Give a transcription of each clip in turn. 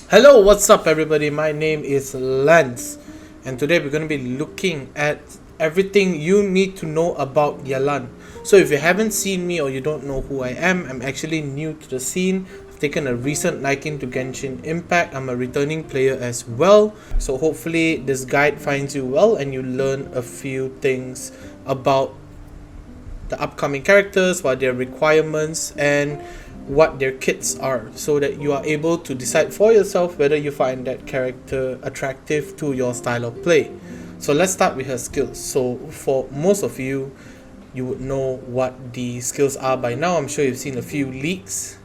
Hello, what's up everybody? My name is Lance and today we're going to be looking at everything you need to know about Yelan. So if you haven't seen me or you don't know who I am, I'm actually new to the scene. I've taken a recent liking to Genshin Impact. I'm a returning player as well. So hopefully this guide finds you well and you learn a few things about the upcoming characters, what their requirements and what their kits are, so that you are able to decide for yourself whether you find that character attractive to your style of play. So let's start with her skills. So for most of you, you would know what the skills are by now. I'm sure you've seen a few leaks.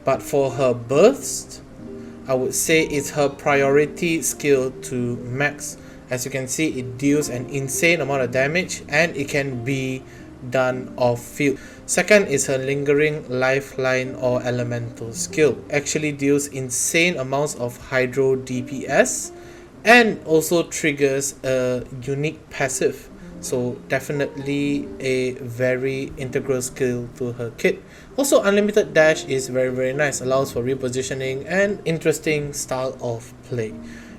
But for her burst, I would say it's her priority skill to max. As you can see, it deals an insane amount of damage and it can be done off field. Second is her lingering lifeline or elemental skill. Actually deals insane amounts of hydro DPS and also triggers a unique passive. So definitely a very integral skill to her kit. Also, unlimited dash is very nice, allows for repositioning and interesting style of play.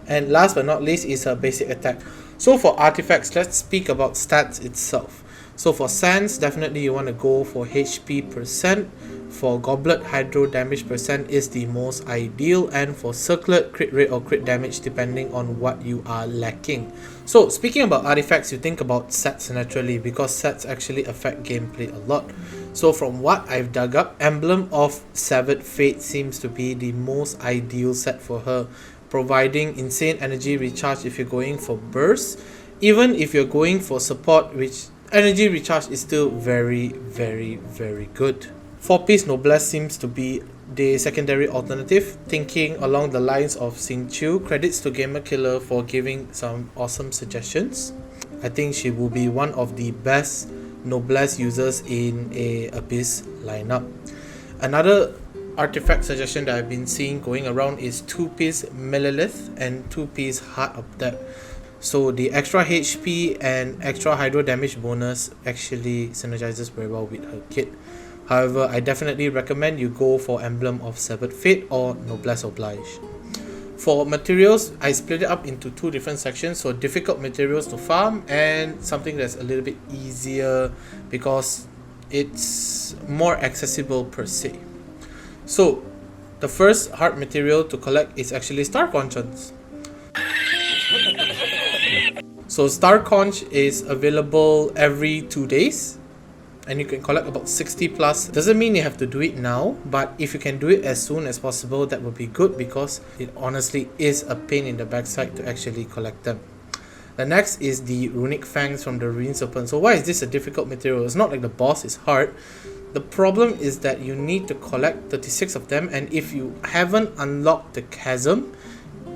And last but not least is her basic attack. So for artifacts, let's speak about stats itself. So for Sands, definitely you want to go for HP percent. For Goblet, hydro damage percent is the most ideal, and for Circlet, crit rate or crit damage depending on what you are lacking. So speaking about artifacts, you think about sets naturally because sets actually affect gameplay a lot. So from what I've dug up, Emblem of Severed Fate seems to be the most ideal set for her, providing insane energy recharge if you're going for burst. Even if you're going for support, which energy recharge is still very good. 4-piece Noblesse seems to be the secondary alternative, thinking along the lines of Xing Chu. Credits to Gamer Killer for giving some awesome suggestions. I think she will be one of the best Noblesse users in a Abyss lineup. Another artifact suggestion that I've been seeing going around is 2-piece Millilith and 2-piece Heart of Depth. So the extra HP and extra hydro damage bonus actually synergizes very well with her kit. However, I definitely recommend you go for Emblem of Severed Fate or Noblesse Oblige. For materials, I split it up into two different sections. So difficult materials to farm and something that's a little bit easier because it's more accessible per se. So the first hard material to collect is actually Star Conscience. So Star Conch is available every 2 days and you can collect about 60 plus. Doesn't mean you have to do it now, but if you can do it as soon as possible, that would be good because it honestly is a pain in the backside to actually collect them. The next is the Runic Fangs from the Ruin Serpent. So why is this a difficult material? It's not like the boss is hard. The problem is that you need to collect 36 of them, and if you haven't unlocked the chasm,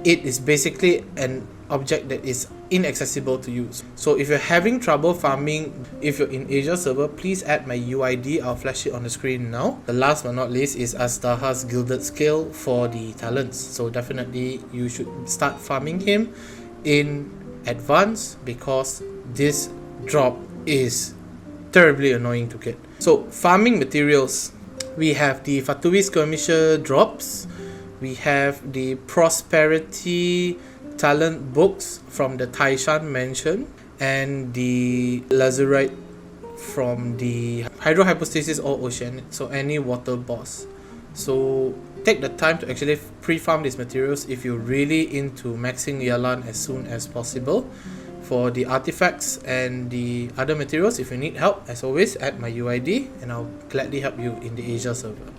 it is basically an object that is inaccessible to you. So if you're having trouble farming, if you're in Asia server, please add my UID. I'll flash it on the screen now. The last but not least is Astaha's Gilded Scale for the talents. So definitely you should start farming him in advance because this drop is terribly annoying to get. So farming materials, we have the Fatui Skirmisher drops, we have the Prosperity Talent books from the Taishan Mansion, and the Lazurite from the Hydro Hypostasis or Ocean, so any water boss. So take the time to actually pre-farm these materials if you're really into maxing Yelan as soon as possible. For the artifacts and the other materials, if you need help, as always, add my UID and I'll gladly help you in the Asia server.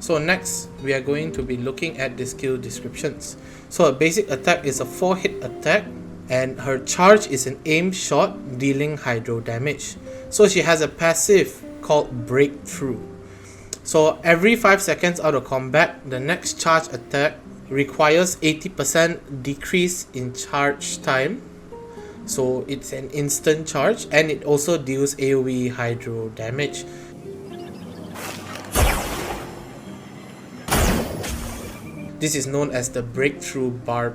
So next, we are going to be looking at the skill descriptions. So her basic attack is a 4-hit attack and her charge is an aim shot dealing hydro damage. So she has a passive called Breakthrough. So every 5 seconds out of combat, the next charge attack requires 80% decrease in charge time. So it's an instant charge, and it also deals AoE hydro damage. This is known as the Breakthrough Barb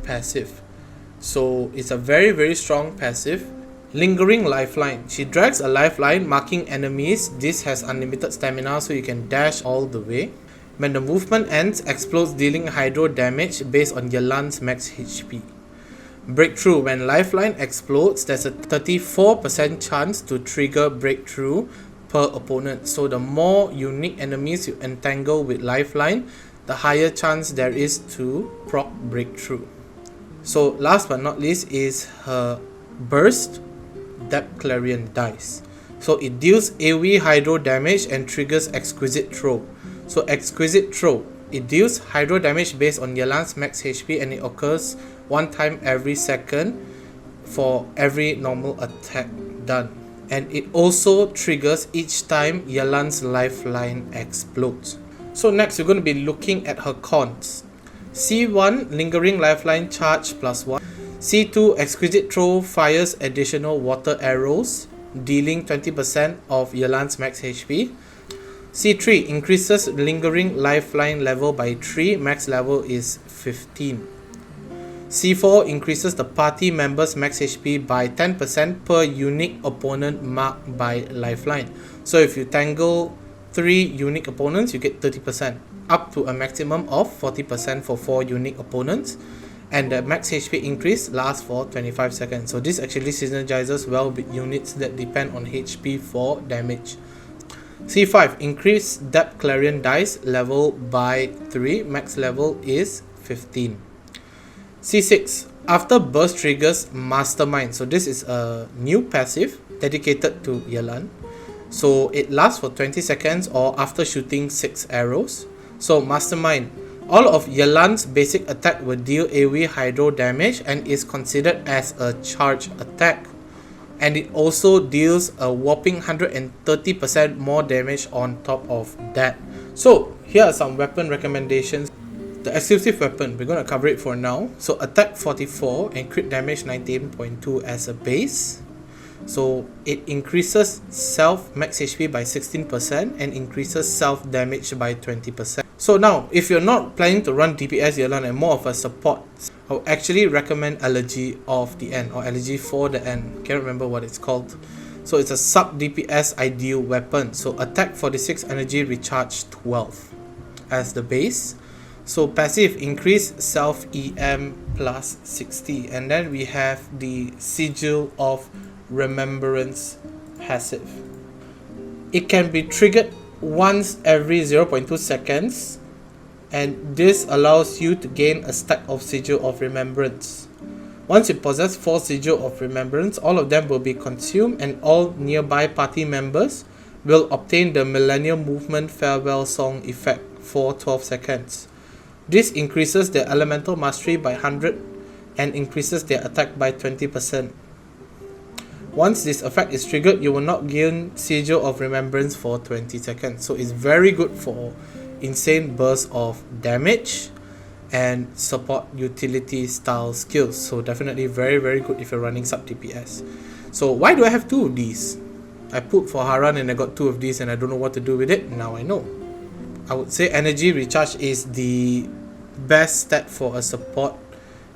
passive. So it's a very strong passive. Lingering Lifeline. She drags a lifeline marking enemies. This has unlimited stamina, so you can dash all the way. When the movement ends, explodes, dealing hydro damage based on Yelan's max HP. Breakthrough. When Lifeline explodes, there's a 34% chance to trigger Breakthrough per opponent. So the more unique enemies you entangle with Lifeline, the higher chance there is to proc Breakthrough. So last but not least is her burst, Depth Clarion dice. So it deals AoE hydro damage and triggers Exquisite Throw. So Exquisite Throw, it deals hydro damage based on Yelan's max HP, and it occurs one time every second for every normal attack done. And it also triggers each time Yelan's lifeline explodes. So next we're going to be looking at her cons. C1, Lingering Lifeline charge +1. C2, Exquisite Throw fires additional water arrows, dealing 20% of Yelan's max HP. C3, increases Lingering Lifeline level by 3, max level is 15. C4, increases the party member's max HP by 10% per unique opponent marked by Lifeline. So if you tangle 3 unique opponents, you get 30%, up to a maximum of 40% for 4 unique opponents. And the max HP increase lasts for 25 seconds. So this actually synergizes well with units that depend on HP for damage. C5, increase Depth Clarion dice level by 3, max level is 15. C6, after burst triggers Mastermind. So this is a new passive dedicated to Yelan. So it lasts for 20 seconds or after shooting 6 arrows. So Mastermind, all of Yelan's basic attack will deal AoE hydro damage and is considered as a charge attack. And it also deals a whopping 130% more damage on top of that. So here are some weapon recommendations. The exclusive weapon, we're going to cover it for now. So attack 44 and crit damage 19.2 as a base. So it increases self max HP by 16% and increases self damage by 20%. So now, if you're not planning to run DPS Yelan and more of a support, I would actually recommend Elegy of the End or Elegy for the End. Can't remember what it's called. So it's a sub DPS ideal weapon. So attack 46, energy recharge 12 as the base. So passive, increase self EM plus 60. And then we have the Sigil of Remembrance passive. It can be triggered once every 0.2 seconds, and this allows you to gain a stack of Sigil of Remembrance. Once you possess 4 Sigil of Remembrance, all of them will be consumed and all nearby party members will obtain the Millennium Movement Farewell Song effect for 12 seconds. This increases their elemental mastery by 100 and increases their attack by 20%. Once this effect is triggered, you will not gain Sigil of Remembrance for 20 seconds. So it's very good for insane bursts of damage and support utility style skills. So definitely very good if you're running sub DPS. So why do I have 2 of these? I put for Haran and I got 2 of these and I don't know what to do with it. Now I know. I would say energy recharge is the best stat for a support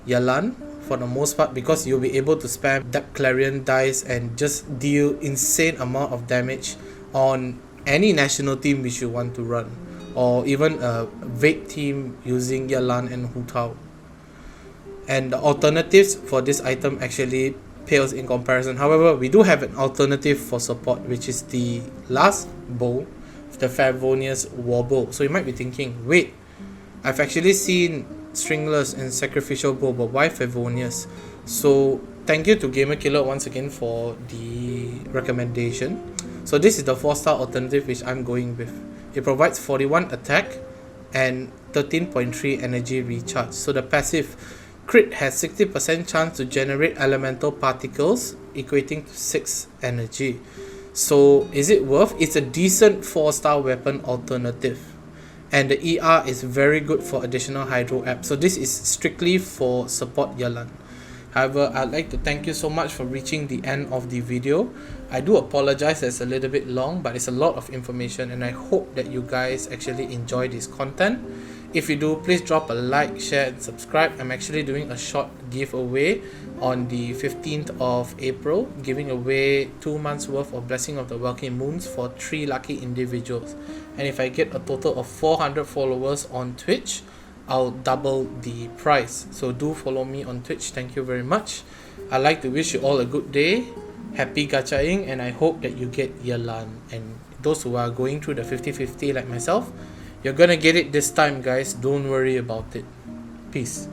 Yelan for the most part, because you'll be able to spam Depth Clarion dice and just deal insane amount of damage on any national team which you want to run, or even a vape team using Yelan and Hu Tao. And the alternatives for this item actually pales in comparison. However, we do have an alternative for support, which is the last bow, the Favonius War Bow. So you might be thinking, wait, I've actually seen Stringless and Sacrificial Bow, but why Favonius? So thank you to Gamer Killer once again for the recommendation. So this is the 4-star alternative which I'm going with. It provides 41 attack and 13.3 energy recharge. So the passive crit has 60% chance to generate elemental particles equating to 6 energy. So is it worth? It's a decent 4-star weapon alternative. And the ER is very good for additional hydro app. So this is strictly for support Yelan. However, I'd like to thank you so much for reaching the end of the video. I do apologize that it's a little bit long, but it's a lot of information, and I hope that you guys actually enjoy this content. If you do, please drop a like, share and subscribe. I'm actually doing a short giveaway on the 15th of April, giving away 2 months worth of Blessing of the Working Moons for 3 lucky individuals. And if I get a total of 400 followers on Twitch, I'll double the price. So do follow me on Twitch. Thank you very much. I'd like to wish you all a good day, happy gachaing, and I hope that you get Yelan. And those who are going through the 50-50 like myself, you're gonna get it this time, guys. Don't worry about it. Peace.